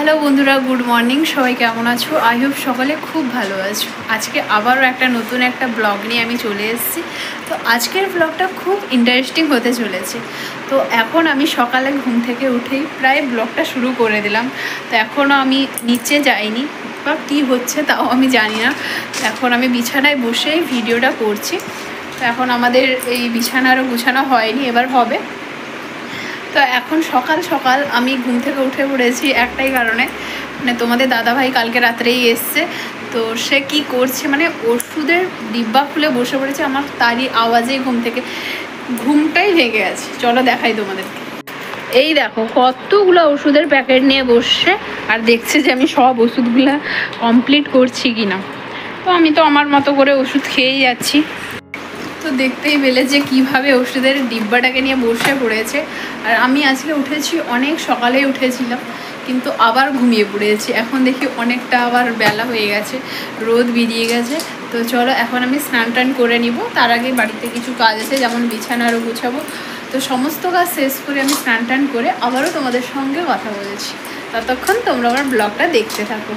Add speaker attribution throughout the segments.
Speaker 1: Hello বন্ধুরা, good morning. সবাই কেমন আছো? আই হোপ সকালে খুব ভালো আছো। আজকে আবারও নতুন একটা ব্লগ নিয়ে আমি চলে এসেছি। তো আজকের ব্লগটা খুব ইন্টারেস্টিং হতে চলেছে। তো এখন আমি সকালে ঘুম থেকে উঠেই প্রায় ব্লগটা শুরু করে দিলাম। তো এখনও আমি নিচে যাইনি বা কী হচ্ছে তাও আমি জানি না। এখন আমি বিছানায় বসেই ভিডিওটা করছি। তো এখন আমাদের এই বিছানারও গুছানো হয়নি, এবার হবে। তো এখন সকাল সকাল আমি ঘুম থেকে উঠে পড়েছি একটাই কারণে, মানে তোমাদের দাদাভাই কালকে রাত্রেই এসছে। তো সে কি করছে, মানে ওষুধের ডিব্বা খুলে বসে পড়েছে। আমার তারই আওয়াজেই ঘুমটাই ভেঙে আছে। চলো দেখাই তোমাদেরকে। এই দেখো কতগুলো ওষুধের প্যাকেট নিয়ে বসছে আর দেখছে যে আমি সব ওষুধগুলো কমপ্লিট করছি কিনা। তো আমি তো আমার মতো করে ওষুধ খেয়েই যাচ্ছি। তো দেখতেই পেলে যে কিভাবে ওষুধের ডিব্বাটাকে নিয়ে বসে পড়েছে। আর আমি আজকে উঠেছি অনেক সকালেই উঠেছিলাম, কিন্তু আবার ঘুমিয়ে পড়েছি। এখন দেখি অনেকটা আবার বেলা হয়ে গেছে, রোদ বেরিয়ে গেছে। তো চলো এখন আমি স্নান টান করে নিব। তার আগে বাড়িতে কিছু কাজ আছে, যেমন বিছানারও গুছাবো। তো সমস্ত কাজ শেষ করে আমি স্নান টান করে আবারও তোমাদের সঙ্গে কথা বলেছি। ততক্ষণ তোমরা আমার ব্লগটা দেখতে থাকো।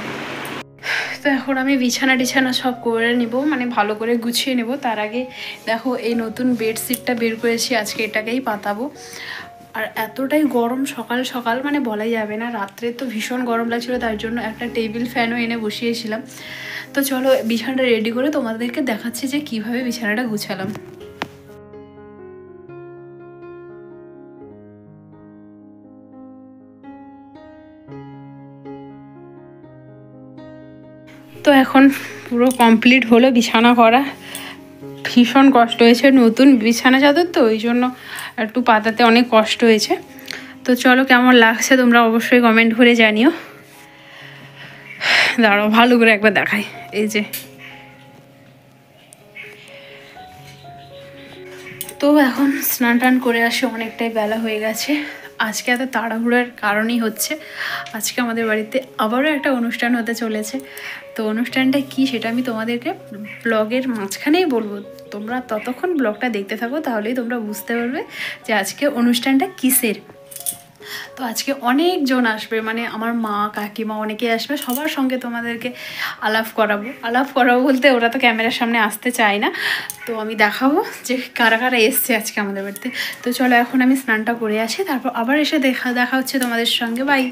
Speaker 1: তো এখন আমি বিছানা সব করে নিব, মানে ভালো করে গুছিয়ে নেব। তার আগে দেখো এই নতুন বেডশিটটা বের করেছি, আজকে এটাকেই পাতাবো। আর এতটাই গরম সকাল সকাল, মানে বলাই যাবে না। রাত্রে তো ভীষণ গরম লাগছিলো, তার জন্য একটা টেবিল ফ্যানও এনে বসিয়েছিলাম। তো চলো বিছানাটা রেডি করে তোমাদেরকে দেখাচ্ছি যে কিভাবে বিছানাটা গুছালাম। তো এখন পুরো কমপ্লিট হলো বিছানা করা। ভীষণ কষ্ট হয়েছে, নতুন বিছানা চাদর তো ওই জন্য একটু পাতাতে অনেক কষ্ট হয়েছে। তো চলো কেমন লাগছে তোমরা অবশ্যই কমেন্ট করে জানিও। দাঁড়াও ভালো করে একবার দেখাই। এই যে, তো এখন স্নান টান করে আসে, অনেকটাই বেলা হয়ে গেছে। আজকে এত তাড়াহুড়োর কারণই হচ্ছে আজকে আমাদের বাড়িতে আবারও একটা অনুষ্ঠান হতে চলেছে। তো অনুষ্ঠানটা কি সেটা আমি তোমাদেরকে ব্লগের মাঝখানেই বলবো। তোমরা ততক্ষণ ব্লগটা দেখতে থাকো, তাহলেই তোমরা বুঝতে পারবে যে আজকে অনুষ্ঠানটা কিসের। তো আজকে অনেকজন আসবে, মানে আমার মা কাকিমা অনেকে আসবে। সবার সঙ্গে তোমাদেরকে আলাপ করাবো বলতে ওরা তো ক্যামেরার সামনে আসতে চায় না। তো আমি দেখাবো যে কারা কারা এসছে আজকে আমাদের বাড়িতে। তো চলো এখন আমি স্নানটা করে আসি, তারপর আবার এসে দেখা হচ্ছে তোমাদের সঙ্গে। বাই।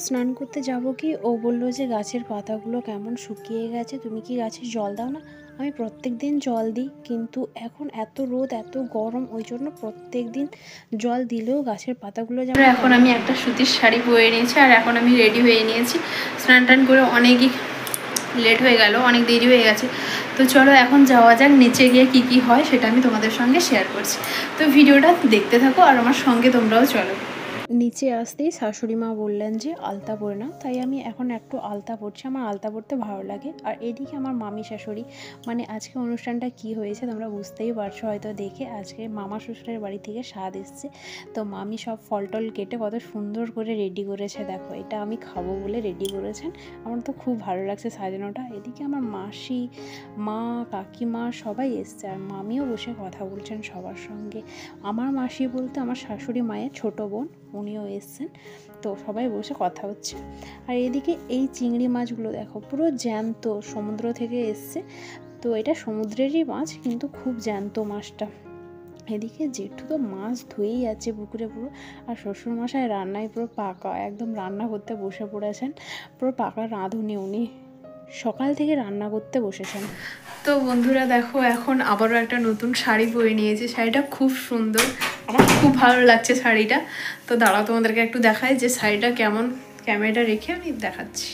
Speaker 2: স্নান করতে যাব কি, ও বললো যে গাছের পাতাগুলো কেমন শুকিয়ে গেছে, তুমি কি গাছে জল দাও না? আমি প্রত্যেক দিন জল দিই, কিন্তু এখন এত রোদ এত গরম, ওই জন্য প্রত্যেক দিন জল দিলেও গাছের পাতাগুলো যেমন।
Speaker 1: এখন আমি একটা সুতির শাড়ি পরে নিয়েছি আর এখন আমি রেডি হয়ে নিয়েছি। স্নান টান করে অনেকই লেট হয়ে গেল, অনেক দেরি হয়ে গেছে। তো চলো এখন যাওয়া যাক, নিচে গিয়ে কি হয় সেটা আমি তোমাদের সঙ্গে শেয়ার করছি। তো ভিডিওটা দেখতে থাকো আর আমার সঙ্গে তোমরাও চলো।
Speaker 2: নিচে আসতেই শাশুড়ি মা বললেন যে আলতা পরে নাও, তাই আমি এখন একটু আলতা পরছি। আমার আলতা পরতে ভালো লাগে। আর এদিকে আমার মামি শাশুড়ি, মানে আজকে অনুষ্ঠানটা কি হয়েছে তোমরা বুঝতেই পারছো হয়তো দেখে। আজকে মামা শ্বশুরের বাড়ি থেকে স্বাদ এসছে। তো মামি সব ফল টল কেটে কত সুন্দর করে রেডি করেছে, দেখো এটা আমি খাবো বলে রেডি করেছেন। আমার তো খুব ভালো লাগছে সাজানোটা। এদিকে আমার মাসি, মা, কাকিমা সবাই এসছে, আর মামিও বসে কথা বলছেন সবার সঙ্গে। আমার মাসি বলতে আমার শাশুড়ি মায়ের ছোট বোন, উনিও এসছেন। তো সবাই বসে কথা হচ্ছে। আর এদিকে এই চিংড়ি মাছগুলো দেখো পুরো জ্যান্ত, সমুদ্র থেকে এসছে। তো এটা সমুদ্রেরই মাছ, কিন্তু খুব জ্যান্ত মাছটা। এদিকে জেঠু তো মাছ ধুয়েই যাচ্ছে পুকুরে পুরো। আর শ্বশুরমশাই রান্নায় পুরো পাকা, একদম রান্না করতে বসে পড়েছেন। পুরো পাকা রাঁধুনি, উনি সকাল থেকে রান্না করতে বসেছেন।
Speaker 1: তো বন্ধুরা দেখো এখন আবারও একটা নতুন শাড়ি পরে নিয়েছি। শাড়িটা খুব সুন্দর, আমার খুব ভালো লাগছে শাড়িটা। তো দাঁড়াও তোমাদেরকে একটু দেখাই যে শাড়িটা কেমন। ক্যামেরাটা রেখে আমি দেখাচ্ছি।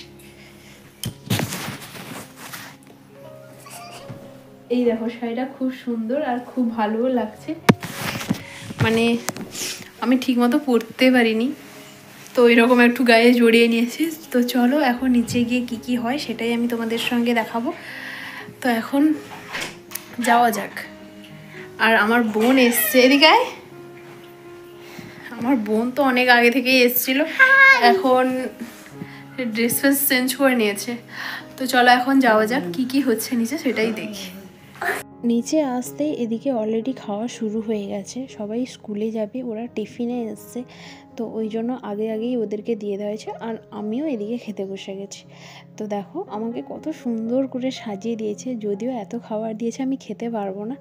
Speaker 1: এই দেখো শাড়িটা খুব সুন্দর আর খুব ভালোও লাগছে। মানে আমি ঠিকমতো পরতে পারিনি, তো ওইরকম একটু গায়ে জড়িয়ে নিয়েছি। তো চলো এখন নিচে গিয়ে কি হয় সেটাই আমি তোমাদের সঙ্গে দেখাবো। তো এখন যাওয়া যাক। আর আমার বোন এসছে, এদিকে আমার বোন তো অনেক আগে থেকেই এসেছিলো, এখন ড্রেস ফ্রেস চেঞ্জ করে নিয়েছে। তো চলো এখন যাওয়া যাক, কি হচ্ছে নিচে সেটাই দেখি।
Speaker 2: নিচে আসতেই এদিকে অলরেডি খাওয়া শুরু হয়ে গেছে, সবাই স্কুলে যাবে, ওরা টিফিনে এসছে। তো তো ওই জন্য আগেই ওদেরকে দিয়ে দেওয়া হয়েছে, আর আমিও এদিকে খেতে বসে গেছি। তো দেখো আমাকে কত সুন্দর করে সাজিয়ে দিয়েছে, যদিও এত খাবার দিয়েছে আমি খেতে পারবো না।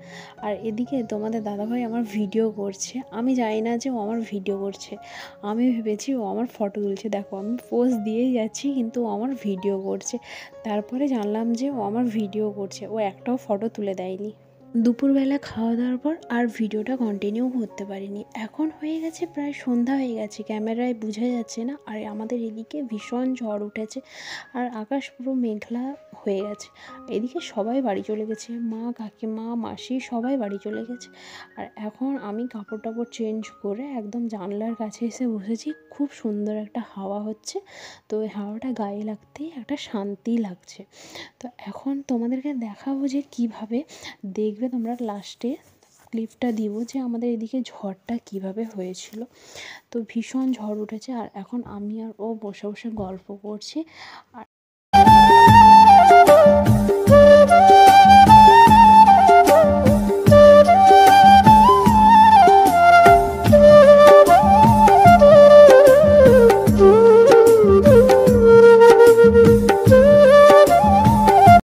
Speaker 2: আর এদিকে তোমাদের দাদাভাই আমার ভিডিও করছে, আমি জানি না যে ও আমার ভিডিও করছে, আমি ভেবেছি ও আমার ফটো তুলছে। দেখো আমি পোজ দিয়েই যাচ্ছি কিন্তু ও আমার ভিডিও করছে। তারপরে জানলাম যে ও আমার ভিডিও করছে, ও একটাও ফটো তুলে দেয়নি। দুপুরবেলা খাওয়া দাওয়ার পর আর ভিডিওটা কন্টিনিউ করতে পারিনি। এখন হয়ে গেছে প্রায় সন্ধ্যা হয়ে গেছে, ক্যামেরায় বোঝা যাচ্ছে না। আর আমাদের এদিকে ভীষণ ঝড় উঠেছে আর আকাশ পুরো মেঘলা হয়ে গেছে। এদিকে সবাই বাড়ি চলে গেছে, মা, কাকিমা, মাসি সবাই বাড়ি চলে গেছে। আর এখন আমি কাপড় টাপড় চেঞ্জ করে একদম জানলার কাছে এসে বসেছি। খুব সুন্দর একটা হাওয়া হচ্ছে, তো ওই হাওয়াটা গায়ে লাগতেই একটা শান্তি লাগছে। তো এখন তোমাদেরকে দেখাবো যে কীভাবে, দেখবে তোমরা লাস্টে ক্লিপটা দিব যে আমাদের এদিকে ঝড়টা কিভাবে হয়েছিল। তো ভীষণ ঝড় উঠেছে আর এখন আমি আর ও বসে বসে গল্প করছি। আর